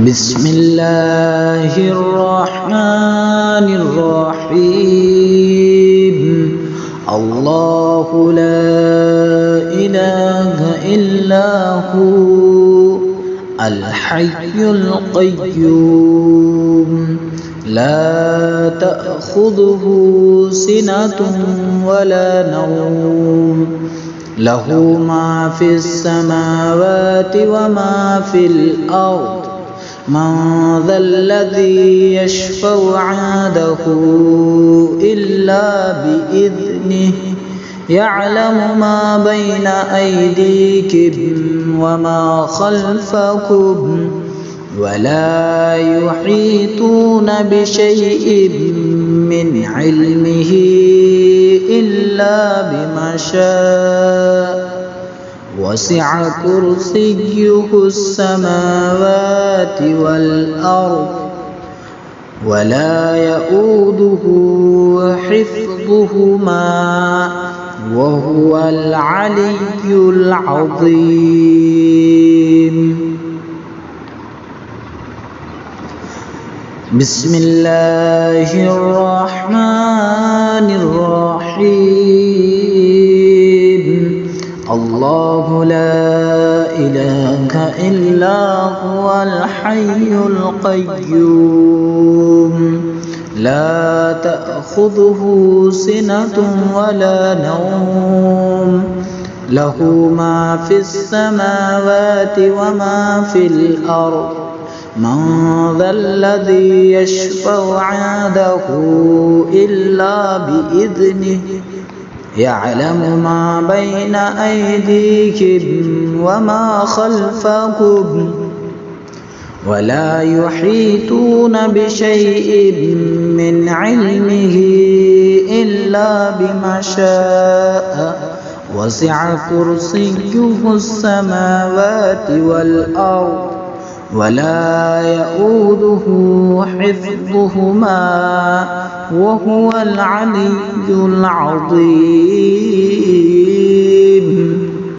بسم الله الرحمن الرحيم الله لا إله إلا هو الحي القيوم لا تأخذه سنة ولا نوم له ما في السماوات وما في الأرض من ذا الذي يشفع عنده إلا بإذنه يعلم ما بين أيديكم وما خلفكم ولا يحيطون بشيء من علمه إلا بما شاء وسع كرسيه السماوات والأرض ولا يؤوده حفظهما وهو العلي العظيم. بسم الله الرحمن الرحيم الله لا إله إلا هو الحي القيوم لا تأخذه سنة ولا نوم له ما في السماوات وما في الأرض من ذا الذي يشفع عنده إلا بإذنه يعلم ما بين أيديكم وما خلفكم ولا يحيطون بشيء من علمه إلا بما شاء وسع كرسيه السماوات والأرض ولا يؤوده حفظهما وهو العلي العظيم.